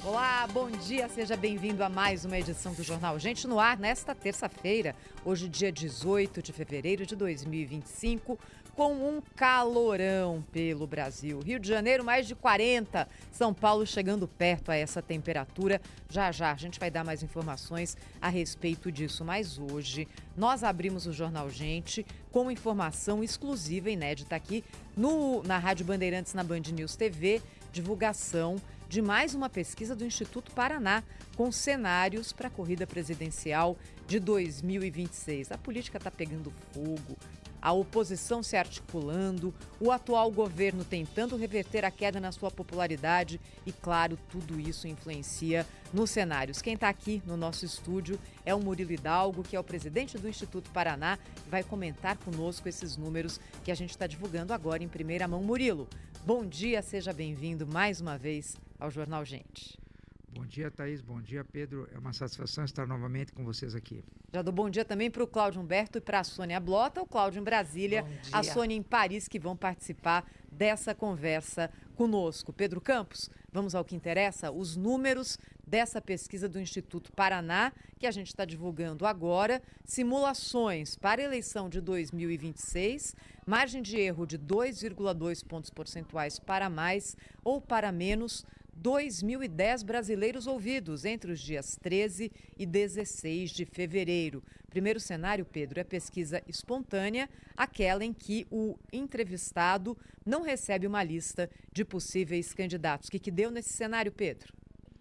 Olá, bom dia, seja bem-vindo a mais uma edição do Jornal Gente no Ar, nesta terça-feira, hoje dia 18 de fevereiro de 2025, com um calorão pelo Brasil. Rio de Janeiro, mais de 40, São Paulo chegando perto a essa temperatura. Já já a gente vai dar mais informações a respeito disso, mas hoje nós abrimos o Jornal Gente com informação exclusiva, inédita aqui na Rádio Bandeirantes, na Band News TV, divulgação de mais uma pesquisa do Instituto Paraná, com cenários para a corrida presidencial de 2026. A política está pegando fogo, a oposição se articulando, o atual governo tentando reverter a queda na sua popularidade e, claro, tudo isso influencia nos cenários. Quem está aqui no nosso estúdio é o Murilo Hidalgo, que é o presidente do Instituto Paraná, e vai comentar conosco esses números que a gente está divulgando agora em primeira mão. Murilo, bom dia, seja bem-vindo mais uma vez ao Jornal Gente. Bom dia, Thaís. Bom dia, Pedro. É uma satisfação estar novamente com vocês aqui. Já dou bom dia também para o Cláudio Humberto e para a Sônia Blota, o Cláudio em Brasília, a Sônia em Paris, que vão participar dessa conversa conosco. Pedro Campos, vamos ao que interessa, os números dessa pesquisa do Instituto Paraná, que a gente está divulgando agora, simulações para a eleição de 2026, margem de erro de 2,2 pontos percentuais para mais ou para menos, 2.010 brasileiros ouvidos entre os dias 13 e 16 de fevereiro. Primeiro cenário, Pedro, é pesquisa espontânea, aquela em que o entrevistado não recebe uma lista de possíveis candidatos. O que deu nesse cenário, Pedro?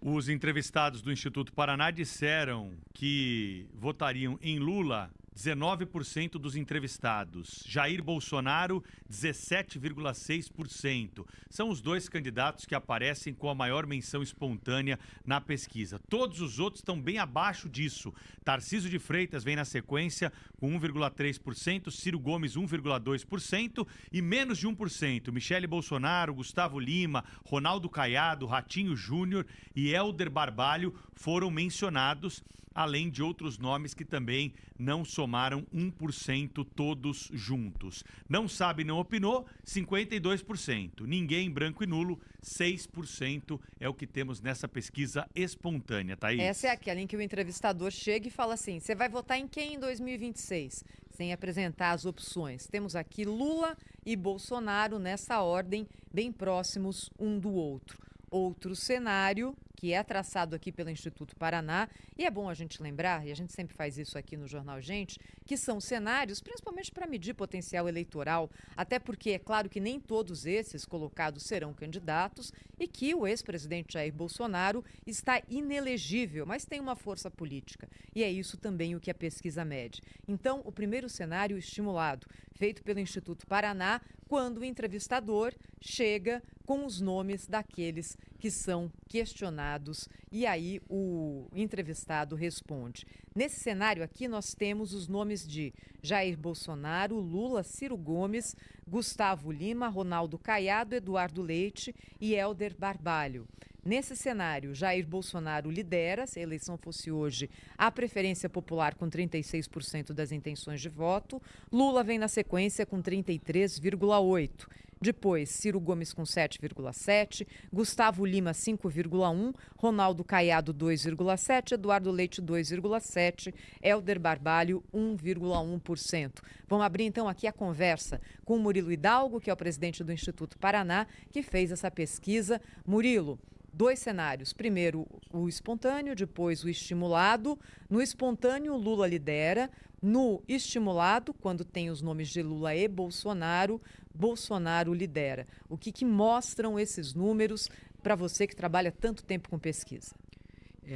Os entrevistados do Instituto Paraná disseram que votariam em Lula 19% dos entrevistados, Jair Bolsonaro 17,6%. São os dois candidatos que aparecem com a maior menção espontânea na pesquisa. Todos os outros estão bem abaixo disso. Tarcísio de Freitas vem na sequência com 1,3%, Ciro Gomes 1,2% e menos de 1%. Michele Bolsonaro, Gustavo Lima, Ronaldo Caiado, Ratinho Júnior e Hélder Barbalho foram mencionados, além de outros nomes que também não somaram 1% todos juntos. Não sabe, não opinou, 52%. Ninguém, branco e nulo, 6% é o que temos nessa pesquisa espontânea, Thaís. Essa é aquela em que o entrevistador chega e fala assim, você vai votar em quem em 2026? Sem apresentar as opções. Temos aqui Lula e Bolsonaro nessa ordem, bem próximos um do outro. Outro cenário que é traçado aqui pelo Instituto Paraná, e é bom a gente lembrar, e a gente sempre faz isso aqui no Jornal Gente, que são cenários principalmente para medir potencial eleitoral, até porque é claro que nem todos esses colocados serão candidatos e que o ex-presidente Jair Bolsonaro está inelegível, mas tem uma força política. E é isso também o que a pesquisa mede. Então, o primeiro cenário estimulado, feito pelo Instituto Paraná, quando o entrevistador chega com os nomes daqueles que são questionados e aí o entrevistado responde. Nesse cenário aqui nós temos os nomes de Jair Bolsonaro, Lula, Ciro Gomes, Gustavo Lima, Ronaldo Caiado, Eduardo Leite e Hélder Barbalho. Nesse cenário, Jair Bolsonaro lidera, se a eleição fosse hoje, a preferência popular com 36% das intenções de voto. Lula vem na sequência com 33,8%. Depois, Ciro Gomes com 7,7%, Gustavo Lima 5,1%, Ronaldo Caiado 2,7%, Eduardo Leite 2,7%, Hélder Barbalho 1,1%. Vamos abrir então aqui a conversa com o Murilo Hidalgo, que é o presidente do Instituto Paraná, que fez essa pesquisa. Murilo, dois cenários. Primeiro, o espontâneo, depois o estimulado. No espontâneo, Lula lidera. No estimulado, quando tem os nomes de Lula e Bolsonaro, Bolsonaro lidera. O que mostram esses números para você que trabalha tanto tempo com pesquisa?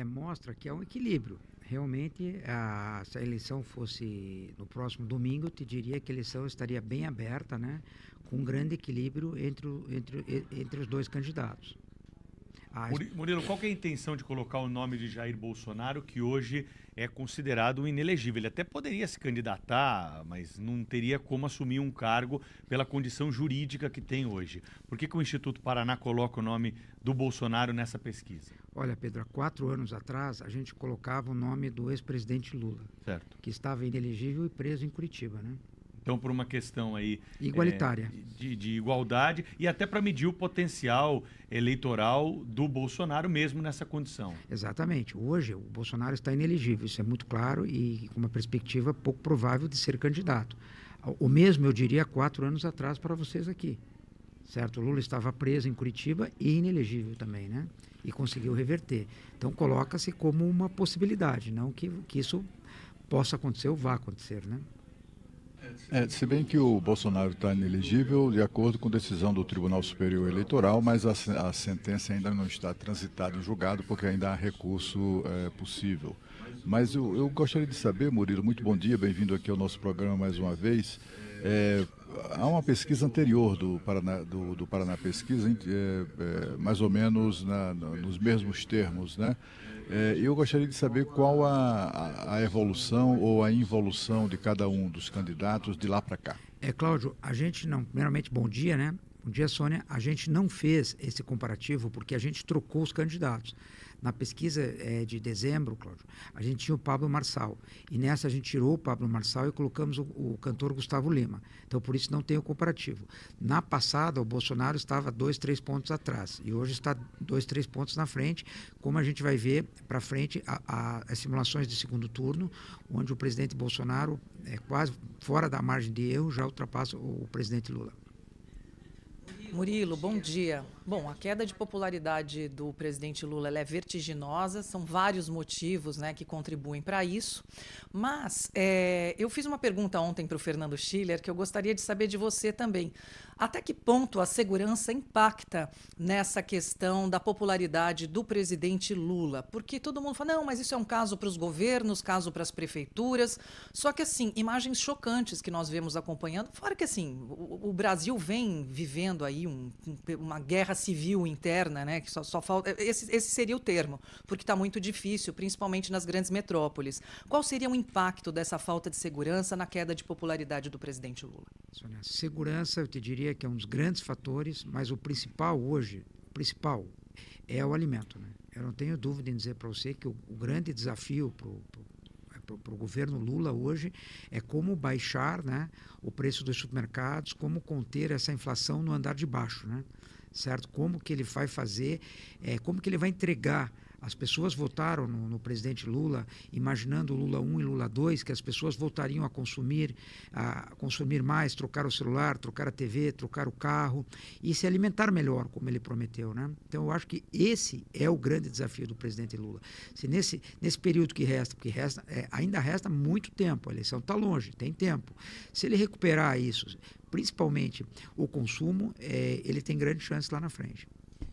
Mostra que é um equilíbrio. Realmente, se a eleição fosse no próximo domingo, eu te diria que a eleição estaria bem aberta, né? Com um grande equilíbrio entre os dois candidatos. Murilo, qual que é a intenção de colocar o nome de Jair Bolsonaro, que hoje é considerado um inelegível? Ele até poderia se candidatar, mas não teria como assumir um cargo pela condição jurídica que tem hoje. Por que o Instituto Paraná coloca o nome do Bolsonaro nessa pesquisa? Olha, Pedro, há 4 anos atrás, a gente colocava o nome do ex-presidente Lula, certo, que estava inelegível e preso em Curitiba, né? Então, por uma questão aí igualitária, de igualdade e até para medir o potencial eleitoral do Bolsonaro mesmo nessa condição. Exatamente. Hoje o Bolsonaro está inelegível, isso é muito claro e com uma perspectiva pouco provável de ser candidato. O mesmo eu diria 4 anos atrás para vocês aqui, certo? O Lula estava preso em Curitiba e inelegível também, né? E conseguiu reverter. Então coloca-se como uma possibilidade, não que isso possa acontecer ou vá acontecer, né? Se bem que o Bolsonaro está inelegível de acordo com decisão do Tribunal Superior Eleitoral, mas a sentença ainda não está transitada em julgado porque ainda há recurso possível. Mas eu gostaria de saber, Murilo, muito bom dia, bem-vindo aqui ao nosso programa mais uma vez. Há uma pesquisa anterior do Paraná Pesquisa, mais ou menos nos mesmos termos, né? Eu gostaria de saber qual a evolução ou a involução de cada um dos candidatos de lá para cá. Cláudio, a gente não... Primeiramente, bom dia, né? Bom dia, Sônia. A gente não fez esse comparativo porque a gente trocou os candidatos. Na pesquisa de dezembro, Cláudio, a gente tinha o Pablo Marçal. E nessa a gente tirou o Pablo Marçal e colocamos o cantor Gustavo Lima. Então, por isso não tem o comparativo. Na passada, o Bolsonaro estava 2, 3 pontos atrás. E hoje está 2, 3 pontos na frente, como a gente vai ver para frente as simulações de segundo turno, onde o presidente Bolsonaro, quase fora da margem de erro, já ultrapassa o presidente Lula. Murilo, bom dia. Bom, a queda de popularidade do presidente Lula ela é vertiginosa, são vários motivos, né, que contribuem para isso, mas eu fiz uma pergunta ontem para o Fernando Schiller que eu gostaria de saber de você também. Até que ponto a segurança impacta nessa questão da popularidade do presidente Lula? Porque todo mundo fala, não, mas isso é um caso para os governos, caso para as prefeituras, só que assim, imagens chocantes que nós vemos acompanhando, fora que assim, o Brasil vem vivendo aí uma guerra civil interna, né? Que só falta. Esse seria o termo, porque está muito difícil, principalmente nas grandes metrópoles. Qual seria o impacto dessa falta de segurança na queda de popularidade do presidente Lula? Sônia, segurança, eu te diria que é um dos grandes fatores, mas o principal hoje, é o alimento, né? Eu não tenho dúvida em dizer para você que o grande desafio para o governo Lula hoje é como baixar, né, o preço dos supermercados, como conter essa inflação no andar de baixo, né? Certo? Como que ele vai fazer, como que ele vai entregar. As pessoas votaram no presidente Lula, imaginando o Lula 1 e Lula 2, que as pessoas voltariam a consumir mais, trocar o celular, trocar a TV, trocar o carro e se alimentar melhor, como ele prometeu, né? Então, eu acho que esse é o grande desafio do presidente Lula. Se nesse período que resta, porque ainda resta muito tempo, a eleição está longe, tem tempo. Se ele recuperar isso, principalmente o consumo, ele tem grande chance lá na frente.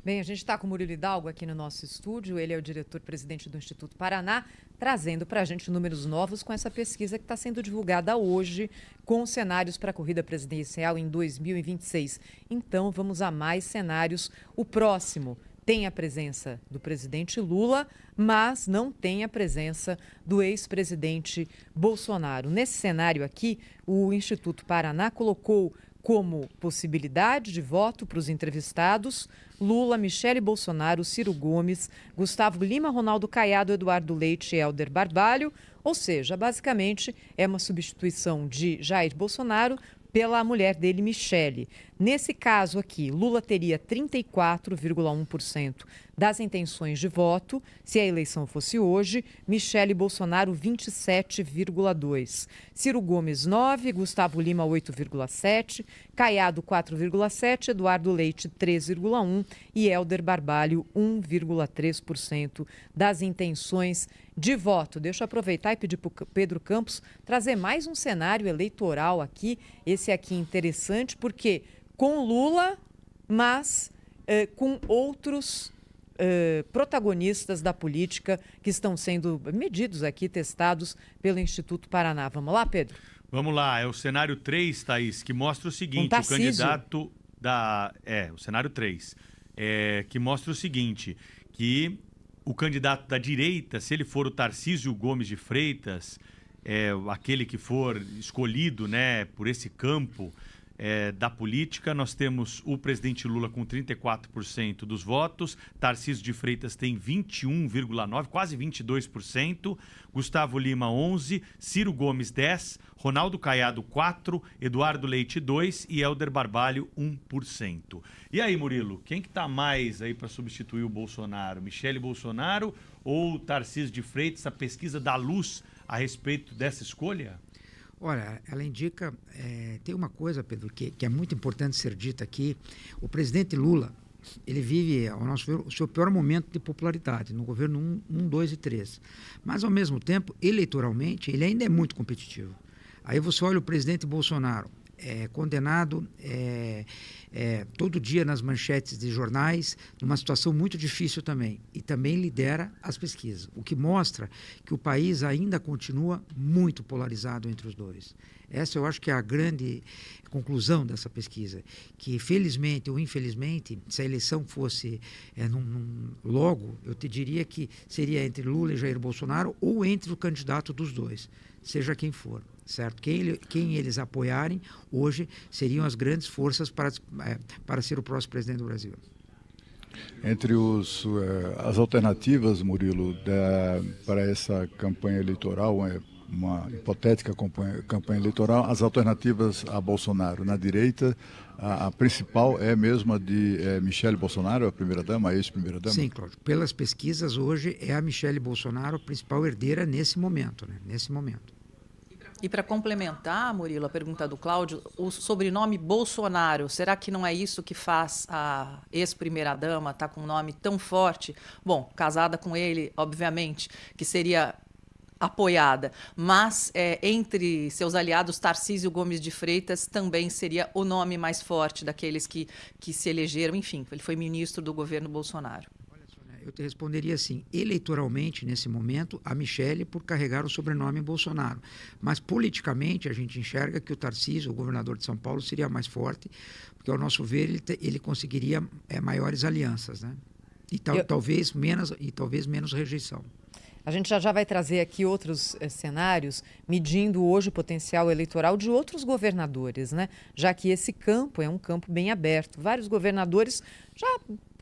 Bem, a gente está com o Murilo Hidalgo aqui no nosso estúdio, ele é o diretor-presidente do Instituto Paraná, trazendo para a gente números novos com essa pesquisa que está sendo divulgada hoje, com cenários para a corrida presidencial em 2026. Então, vamos a mais cenários. O próximo tem a presença do presidente Lula, mas não tem a presença do ex-presidente Bolsonaro. Nesse cenário aqui, o Instituto Paraná colocou como possibilidade de voto para os entrevistados Lula, Michele Bolsonaro, Ciro Gomes, Gustavo Lima, Ronaldo Caiado, Eduardo Leite e Hélder Barbalho, ou seja, basicamente é uma substituição de Jair Bolsonaro pela mulher dele, Michele. Nesse caso aqui, Lula teria 34,1% das intenções de voto, se a eleição fosse hoje, Michele Bolsonaro 27,2%. Ciro Gomes 9%, Gustavo Lima 8,7%, Caiado 4,7%, Eduardo Leite 3,1% e Hélder Barbalho 1,3% das intenções de voto. Deixa eu aproveitar e pedir para o Pedro Campos trazer mais um cenário eleitoral aqui, esse aqui interessante, porque com Lula, mas com outros protagonistas da política que estão sendo medidos aqui, testados pelo Instituto Paraná. Vamos lá, Pedro? Vamos lá, é o cenário 3, Thaís, que mostra o seguinte, o candidato da... o cenário 3, que mostra o seguinte, que o candidato da direita, se ele for o Tarcísio Gomes de Freitas, aquele que for escolhido, né, por esse campo, da política. Nós temos o presidente Lula com 34% dos votos, Tarcísio de Freitas tem 21,9%, quase 22%, Gustavo Lima 11%, Ciro Gomes 10%, Ronaldo Caiado 4%, Eduardo Leite 2% e Hélder Barbalho 1%. E aí, Murilo, quem que tá mais aí para substituir o Bolsonaro? Michele Bolsonaro ou Tarcísio de Freitas? A pesquisa dá luz a respeito dessa escolha? Olha, ela indica, tem uma coisa, Pedro, que é muito importante ser dita aqui. O presidente Lula, ele vive, ao nosso ver, o seu pior momento de popularidade, no governo 1, 2 e 3. Mas, ao mesmo tempo, eleitoralmente, ele ainda é muito competitivo. Aí você olha o presidente Bolsonaro, condenado todo dia nas manchetes de jornais, numa situação muito difícil também. E também lidera as pesquisas, o que mostra que o país ainda continua muito polarizado entre os dois. Essa eu acho que é a grande conclusão dessa pesquisa, que felizmente ou infelizmente, se a eleição fosse logo, eu te diria que seria entre Lula e Jair Bolsonaro ou entre o candidato dos dois, seja quem for. Certo? Quem eles apoiarem hoje seriam as grandes forças para ser o próximo presidente do Brasil. Entre as alternativas, Murilo, para essa campanha eleitoral, uma hipotética campanha eleitoral, as alternativas a Bolsonaro na direita, a principal é mesmo a de Michele Bolsonaro, a primeira-dama, a ex-primeira-dama? Sim, Cláudio. Pelas pesquisas, hoje é a Michele Bolsonaro a principal herdeira nesse momento, né? Nesse momento. E para complementar, Murilo, a pergunta do Cláudio, o sobrenome Bolsonaro, será que não é isso que faz a ex-primeira-dama estar com um nome tão forte? Bom, casada com ele, obviamente, que seria apoiada, mas entre seus aliados, Tarcísio Gomes de Freitas também seria o nome mais forte daqueles que se elegeram. Enfim, ele foi ministro do governo Bolsonaro. Eu te responderia assim, eleitoralmente, nesse momento, a Michele por carregar o sobrenome Bolsonaro. Mas, politicamente, a gente enxerga que o Tarcísio, o governador de São Paulo, seria mais forte, porque, ao nosso ver, ele conseguiria maiores alianças, né? E talvez menos rejeição. A gente já vai trazer aqui outros cenários, medindo hoje o potencial eleitoral de outros governadores, né? Já que esse campo é um campo bem aberto. Vários governadores já...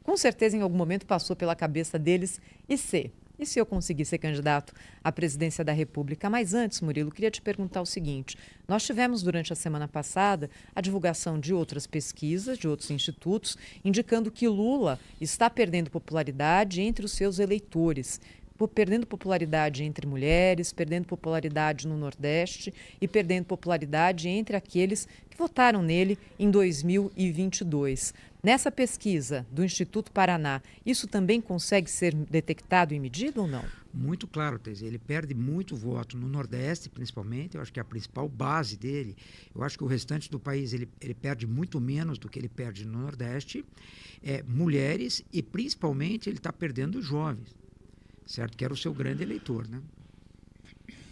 com certeza, em algum momento, passou pela cabeça deles e se eu conseguir ser candidato à presidência da República? Mas antes, Murilo, queria te perguntar o seguinte. Nós tivemos, durante a semana passada, a divulgação de outras pesquisas, de outros institutos, indicando que Lula está perdendo popularidade entre os seus eleitores. Perdendo popularidade entre mulheres, perdendo popularidade no Nordeste e perdendo popularidade entre aqueles que votaram nele em 2022. Nessa pesquisa do Instituto Paraná, isso também consegue ser detectado e medido ou não? Muito claro, Thais. Ele perde muito voto no Nordeste, principalmente. Eu acho que é a principal base dele. Eu acho que o restante do país ele perde muito menos do que ele perde no Nordeste. Mulheres e, principalmente, ele está perdendo os jovens. Certo? Que era o seu grande eleitor, né?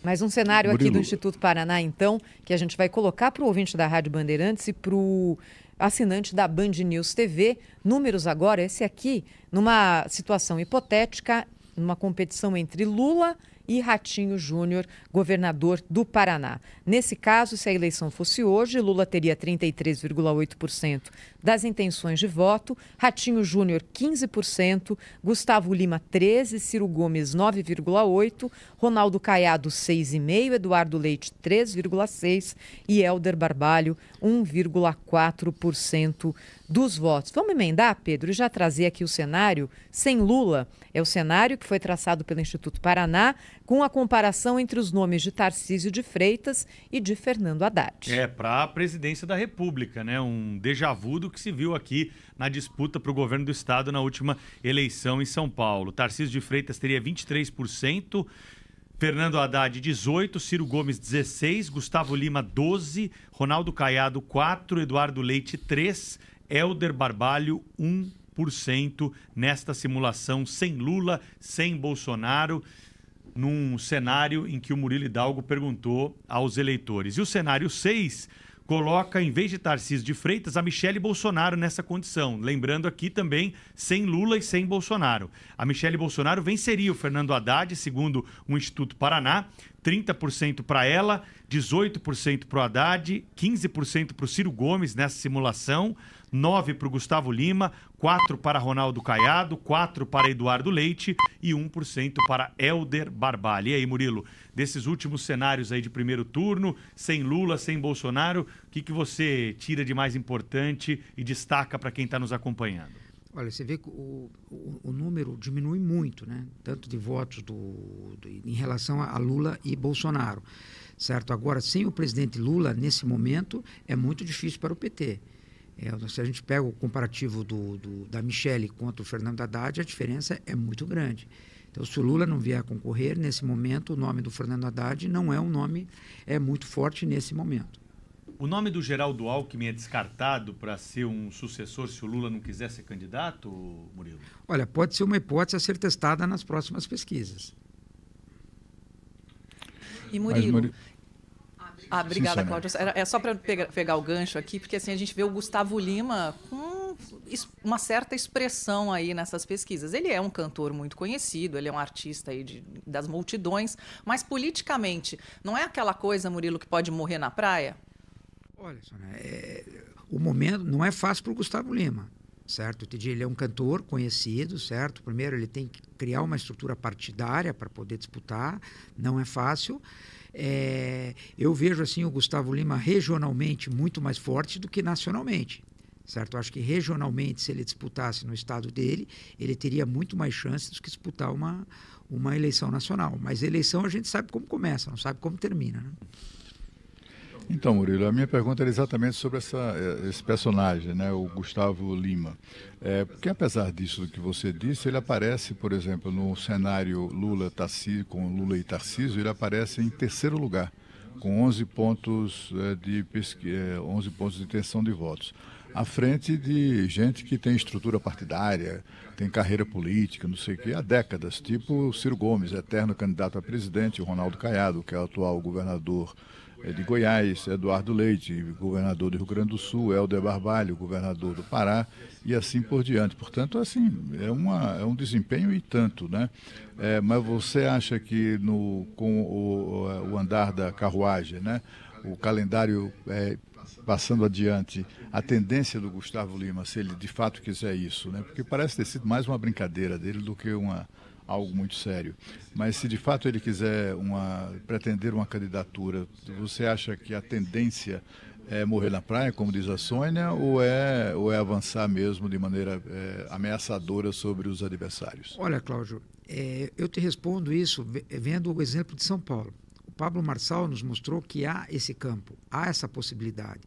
Mais um cenário aqui do Instituto Paraná, então, que a gente vai colocar para o ouvinte da Rádio Bandeirantes e para o assinante da Band News TV. Números agora, esse aqui, numa situação hipotética, numa competição entre Lula e Ratinho Júnior, governador do Paraná. Nesse caso, se a eleição fosse hoje, Lula teria 33,8% das intenções de voto, Ratinho Júnior 15%, Gustavo Lima 13%, Ciro Gomes 9,8%, Ronaldo Caiado 6,5%, Eduardo Leite 3,6% e Hélder Barbalho 1,4% dos votos. Vamos emendar, Pedro, e já trazer aqui o cenário sem Lula. É o cenário que foi traçado pelo Instituto Paraná, com a comparação entre os nomes de Tarcísio de Freitas e de Fernando Haddad. Para a presidência da República, né? Um déjà vu do que se viu aqui na disputa para o governo do estado na última eleição em São Paulo. Tarcísio de Freitas teria 23%, Fernando Haddad 18%, Ciro Gomes 16%, Gustavo Lima 12%, Ronaldo Caiado 4%, Eduardo Leite 3%, Hélder Barbalho 1% nesta simulação sem Lula, sem Bolsonaro, num cenário em que o Murilo Hidalgo perguntou aos eleitores. E o cenário 6, coloca, em vez de Tarcísio de Freitas, a Michele Bolsonaro nessa condição. Lembrando aqui também, sem Lula e sem Bolsonaro. A Michele Bolsonaro venceria o Fernando Haddad, segundo o Instituto Paraná, 30% para ela, 18% para o Haddad, 15% para o Ciro Gomes nessa simulação, 9% para o Gustavo Lima, 4% para Ronaldo Caiado, 4% para Eduardo Leite e 1% para Helder Barbalho. E aí, Murilo, desses últimos cenários aí de primeiro turno, sem Lula, sem Bolsonaro, o que você tira de mais importante e destaca para quem está nos acompanhando? Olha, você vê que o número diminui muito, né? Tanto de votos em relação a Lula e Bolsonaro, certo? Agora, sem o presidente Lula, nesse momento, é muito difícil para o PT. Se a gente pega o comparativo da Michele contra o Fernando Haddad, a diferença é muito grande. Então, se o Lula não vier a concorrer, nesse momento, o nome do Fernando Haddad não é um nome muito forte nesse momento. O nome do Geraldo Alckmin é descartado para ser um sucessor se o Lula não quiser ser candidato, Murilo? Olha, pode ser uma hipótese a ser testada nas próximas pesquisas. E Murilo... obrigada, Cláudia. É só para pegar o gancho aqui, porque assim, a gente vê o Gustavo Lima com uma certa expressão aí nessas pesquisas. Ele é um cantor muito conhecido, ele é um artista aí das multidões, mas politicamente, não é aquela coisa, Murilo, que pode morrer na praia? Olha, o momento não é fácil para o Gustavo Lima, certo? Ele é um cantor conhecido, certo? Primeiro ele tem que criar uma estrutura partidária para poder disputar, não é fácil. Eu vejo assim o Gustavo Lima regionalmente muito mais forte do que nacionalmente, certo? Eu acho que regionalmente, se ele disputasse no estado dele, ele teria muito mais chances do que disputar uma eleição nacional. Mas a eleição a gente sabe como começa, não sabe como termina, né? Então, Murilo, a minha pergunta era exatamente sobre esse personagem, né, o Gustavo Lima. Porque apesar disso do que você disse, ele aparece, por exemplo, no cenário com Lula e Tarcísio, ele aparece em terceiro lugar, com 11 pontos de 11 pontos de intenção de votos, à frente de gente que tem estrutura partidária, tem carreira política, não sei o quê, há décadas, tipo Ciro Gomes, eterno candidato a presidente, o Ronaldo Caiado, que é o atual governador de Goiás, Eduardo Leite, governador do Rio Grande do Sul, Helder Barbalho, governador do Pará, e assim por diante. Portanto, assim, é um desempenho e tanto, né? Mas você acha que com o andar da carruagem, né, o calendário passando adiante, a tendência do Gustavo Lima, se ele de fato quiser isso, né? Porque parece ter sido mais uma brincadeira dele do que algo muito sério. Mas se de fato ele quiser pretender uma candidatura, você acha que a tendência é morrer na praia, como diz a Sônia, ou é avançar mesmo de maneira ameaçadora sobre os adversários? Olha, Cláudio, eu te respondo isso vendo o exemplo de São Paulo. O Pablo Marçal nos mostrou que há esse campo, há essa possibilidade.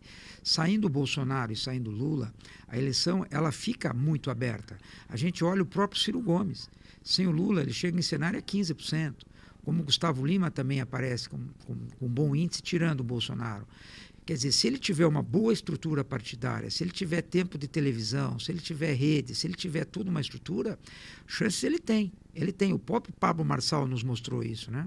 Saindo Bolsonaro e saindo Lula, a eleição ela fica muito aberta. A gente olha o próprio Ciro Gomes. Sem o Lula, ele chega em cenário a 15%. Como o Gustavo Lima também aparece com bom índice, tirando o Bolsonaro. Quer dizer, se ele tiver uma boa estrutura partidária, se ele tiver tempo de televisão, se ele tiver rede, se ele tiver tudo uma estrutura, chances ele tem. Ele tem. O próprio Pablo Marçal nos mostrou isso, né?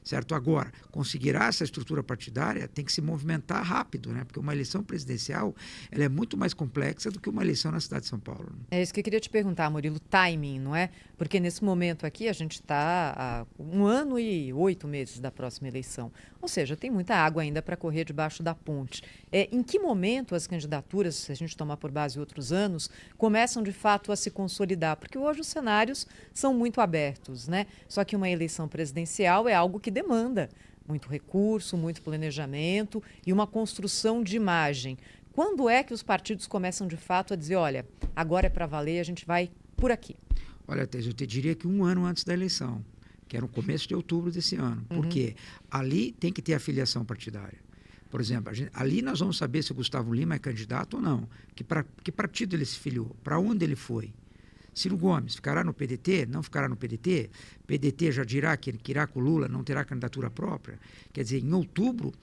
Certo? Agora, conseguirá essa estrutura partidária tem que se movimentar rápido, né? Porque uma eleição presidencial ela é muito mais complexa do que uma eleição na cidade de São Paulo. Né? É isso que eu queria te perguntar, Murilo, timing, não é? Porque nesse momento aqui a gente está há 1 ano e 8 meses da próxima eleição. Ou seja, tem muita água ainda para correr debaixo da ponte. Em que momento as candidaturas, se a gente tomar por base outros anos, começam de fato a se consolidar? Porque hoje os cenários são muito abertos, né? Só que uma eleição presidencial é algo que demanda muito recurso, muito planejamento e uma construção de imagem. Quando é que os partidos começam de fato a dizer, olha, agora é para valer, a gente vai por aqui? Olha, Tese, eu te diria que 1 ano antes da eleição, que era no começo de outubro desse ano. Porque ali tem que ter a filiação partidária. Por exemplo, ali nós vamos saber se o Gustavo Lima é candidato ou não. Que partido ele se filiou? Para onde ele foi? Ciro Gomes ficará no PDT? Não ficará no PDT? PDT já dirá que ele irá com o Lula, não terá candidatura própria? Quer dizer, em outubro,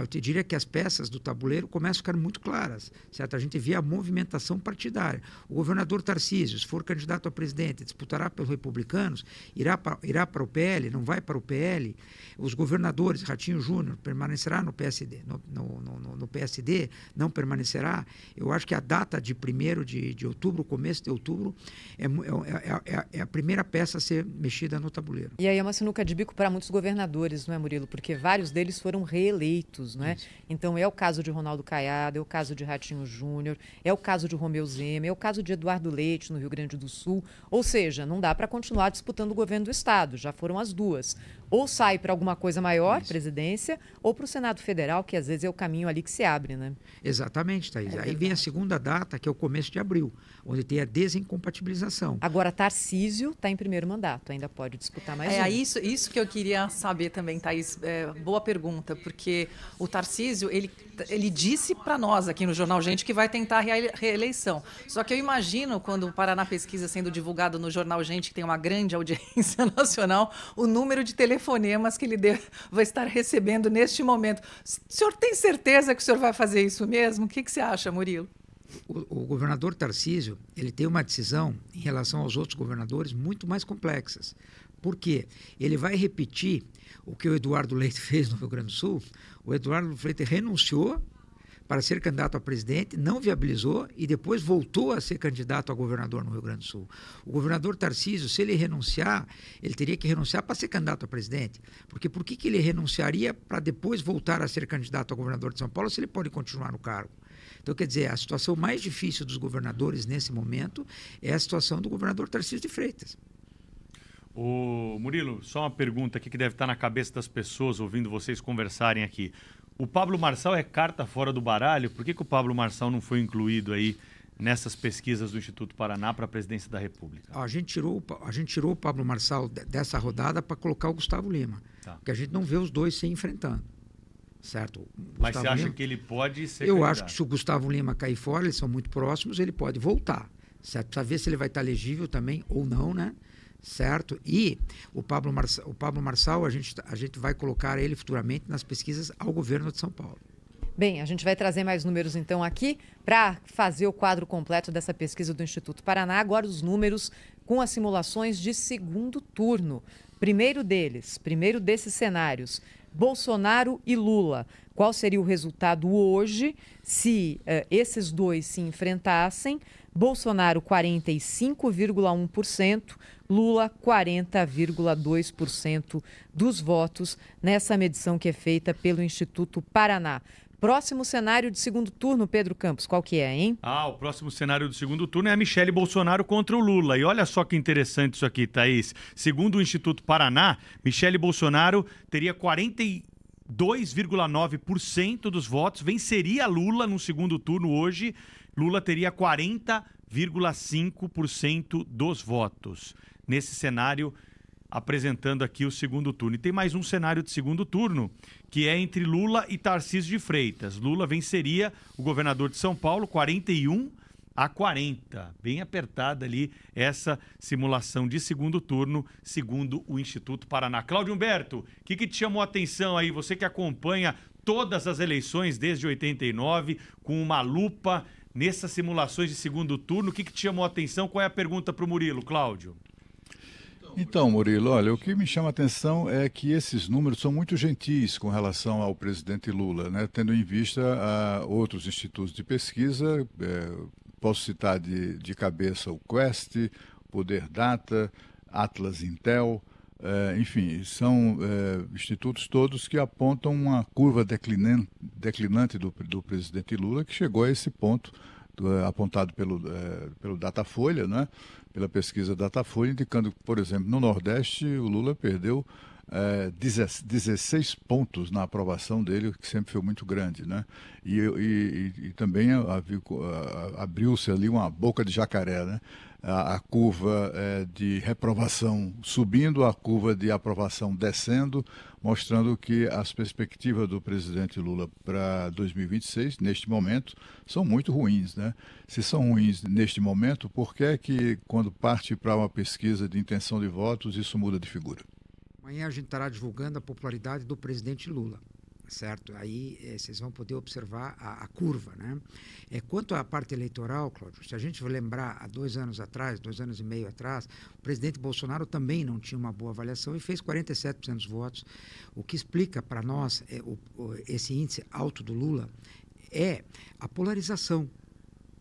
eu te diria que as peças do tabuleiro começam a ficar muito claras, certo? A gente vê a movimentação partidária. O governador Tarcísio, se for candidato a presidente, disputará pelos republicanos, irá para o PL, não vai para o PL. Os governadores, Ratinho Júnior, permanecerá no PSD, no PSD, não permanecerá. Eu acho que a data de 1º de outubro, começo de outubro, é a primeira peça a ser mexida no tabuleiro. E aí é uma sinuca de bico para muitos governadores, não é, Murilo? Porque vários deles foram reeleitos, não é? Isso. Então é o caso de Ronaldo Caiado, é o caso de Ratinho Júnior, é o caso de Romeu Zema, é o caso de Eduardo Leite, no Rio Grande do Sul. Ou seja, não dá para continuar disputando o governo do Estado, já foram as duas. Ou sai para alguma coisa maior, isso, presidência, ou para o Senado Federal, que às vezes é o caminho ali que se abre, né? Exatamente, Thaís. Aí vem a segunda data, que é o começo de abril, onde tem a desincompatibilização. Agora, Tarcísio está em primeiro mandato, ainda pode disputar mais um. Isso que eu queria saber também, Thaís. Boa pergunta, porque o Tarcísio, ele disse para nós aqui no Jornal Gente que vai tentar a reeleição. Só que eu imagino, quando o Paraná Pesquisa sendo divulgado no Jornal Gente, que tem uma grande audiência nacional, o número de telefonemas que ele vai estar recebendo neste momento. O senhor tem certeza que o senhor vai fazer isso mesmo? O que você acha, Murilo? O governador Tarcísio, ele tem uma decisão em relação aos outros governadores muito mais complexas. Por quê? Ele vai repetir o que o Eduardo Leite fez no Rio Grande do Sul. O Eduardo Leite renunciou para ser candidato a presidente, não viabilizou e depois voltou a ser candidato a governador no Rio Grande do Sul. O governador Tarcísio, se ele renunciar, ele teria que renunciar para ser candidato a presidente. Porque por que ele renunciaria para depois voltar a ser candidato a governador de São Paulo se ele pode continuar no cargo? Então, quer dizer, a situação mais difícil dos governadores nesse momento é a situação do governador Tarcísio de Freitas. Ô, Murilo, só uma pergunta aqui que deve estar na cabeça das pessoas ouvindo vocês conversarem aqui. O Pablo Marçal é carta fora do baralho? Por que o Pablo Marçal não foi incluído aí nessas pesquisas do Instituto Paraná para a presidência da República? A gente tirou o Pablo Marçal dessa rodada para colocar o Gustavo Lima, porque a gente não vê os dois se enfrentando. Certo? Mas você acha que ele pode ser candidato? Eu acho que se o Gustavo Lima cair fora, eles são muito próximos, ele pode voltar. Certo? Precisa ver se ele vai estar elegível também ou não, né? Certo? E o Pablo Marçal, a gente vai colocar ele futuramente nas pesquisas ao governo de São Paulo. Bem, a gente vai trazer mais números então aqui para fazer o quadro completo dessa pesquisa do Instituto Paraná. Agora os números com as simulações de segundo turno. Primeiro desses cenários, Bolsonaro e Lula. Qual seria o resultado hoje se esses dois se enfrentassem? Bolsonaro 45,1%, Lula 40,2% dos votos nessa medição que é feita pelo Instituto Paraná. Próximo cenário de segundo turno, Pedro Campos, qual que é, hein? O próximo cenário do segundo turno é a Michele Bolsonaro contra o Lula. E olha só que interessante isso aqui, Thaís. Segundo o Instituto Paraná, Michele Bolsonaro teria 42,9% dos votos, venceria Lula no segundo turno hoje. Lula teria 40,5% dos votos. Nesse cenário, apresentando aqui o segundo turno. E tem mais um cenário de segundo turno, que é entre Lula e Tarcísio de Freitas. Lula venceria o governador de São Paulo, 41-40. Bem apertada ali essa simulação de segundo turno, segundo o Instituto Paraná. Cláudio Humberto, o que te chamou a atenção aí? Você que acompanha todas as eleições desde 89, com uma lupa nessas simulações de segundo turno, o que te chamou a atenção? Qual é a pergunta para o Murilo, Cláudio? Então, Murilo, olha, o que me chama a atenção é que esses números são muito gentis com relação ao presidente Lula, né? Tendo em vista outros institutos de pesquisa, posso citar de cabeça o Quest, Poder Data, Atlas Intel, enfim, são institutos todos que apontam uma curva declinante do presidente Lula, que chegou a esse ponto apontado pelo Datafolha, né? Pela pesquisa Datafolha, indicando que, por exemplo, no Nordeste, o Lula perdeu 16 pontos na aprovação dele, que sempre foi muito grande, né? E também abriu-se ali uma boca de jacaré, né? A curva de reprovação subindo, a curva de aprovação descendo, mostrando que as perspectivas do presidente Lula para 2026, neste momento, são muito ruins, né? Se são ruins neste momento, por que é que, quando parte para uma pesquisa de intenção de votos, isso muda de figura? Amanhã a gente estará divulgando a popularidade do presidente Lula. certo? Aí vocês vão poder observar a curva, né? Quanto à parte eleitoral, Cláudio, se a gente lembrar há 2 anos atrás, 2 anos e meio atrás, o presidente Bolsonaro também não tinha uma boa avaliação e fez 47% dos votos. O que explica para nós esse índice alto do Lula é a polarização,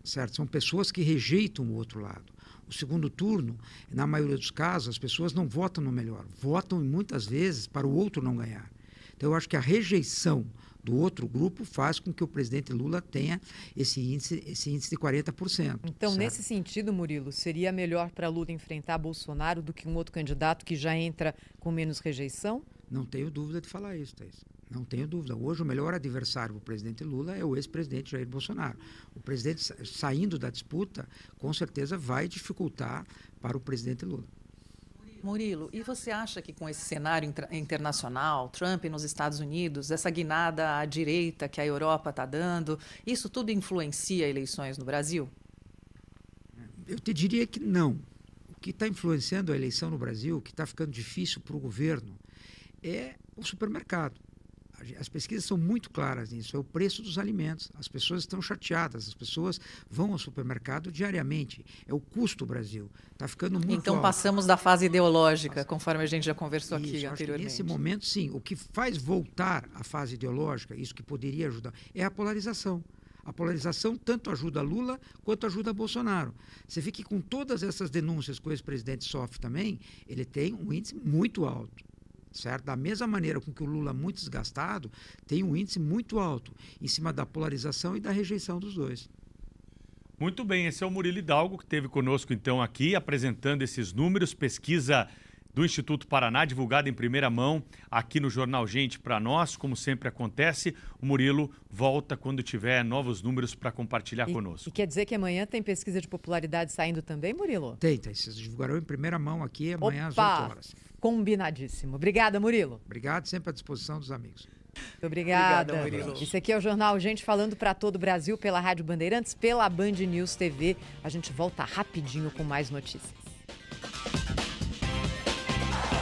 certo? São pessoas que rejeitam o outro lado. O segundo turno, na maioria dos casos, as pessoas não votam no melhor, votam muitas vezes para o outro não ganhar. Então, eu acho que a rejeição do outro grupo faz com que o presidente Lula tenha esse índice de 40%. Então, certo? nesse sentido, Murilo, seria melhor para Lula enfrentar Bolsonaro do que um outro candidato que já entra com menos rejeição? Não tenho dúvida de falar isso, Thaís. Não tenho dúvida. Hoje, o melhor adversário do presidente Lula é o ex-presidente Jair Bolsonaro. O presidente saindo da disputa, com certeza, vai dificultar para o presidente Lula. Murilo, e você acha que com esse cenário internacional, Trump nos Estados Unidos, essa guinada à direita que a Europa está dando, isso tudo influencia eleições no Brasil? Eu te diria que não. O que está influenciando a eleição no Brasil, o que está ficando difícil para o governo, é o supermercado. As pesquisas são muito claras nisso, é o preço dos alimentos. As pessoas estão chateadas, as pessoas vão ao supermercado diariamente. É o custo do Brasil. Está ficando muito Então alto. passamos da fase ideológica, conforme a gente já conversou aqui Isso, anteriormente. nesse momento, sim. O que faz voltar à fase ideológica, isso que poderia ajudar, é a polarização. A polarização tanto ajuda Lula quanto ajuda Bolsonaro. Você vê que com todas essas denúncias que o ex-presidente sofre também, ele tem um índice muito alto. Certo? Da mesma maneira com que o Lula, muito desgastado, tem um índice muito alto em cima da polarização e da rejeição dos dois. Muito bem, esse é o Murilo Hidalgo, que esteve conosco então aqui, apresentando esses números, pesquisa do Instituto Paraná, divulgada em primeira mão aqui no Jornal Gente para nós, como sempre acontece. O Murilo volta quando tiver novos números para compartilhar conosco. E quer dizer que amanhã tem pesquisa de popularidade saindo também, Murilo? Tem, vocês divulgarão em primeira mão aqui amanhã às 8 horas. Combinadíssimo. Obrigada, Murilo. Obrigado, sempre à disposição dos amigos. Muito obrigada. Murilo. Esse aqui é o Jornal Gente falando para todo o Brasil pela Rádio Bandeirantes, pela Band News TV. A gente volta rapidinho com mais notícias.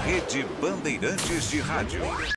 Rede Bandeirantes de Rádio.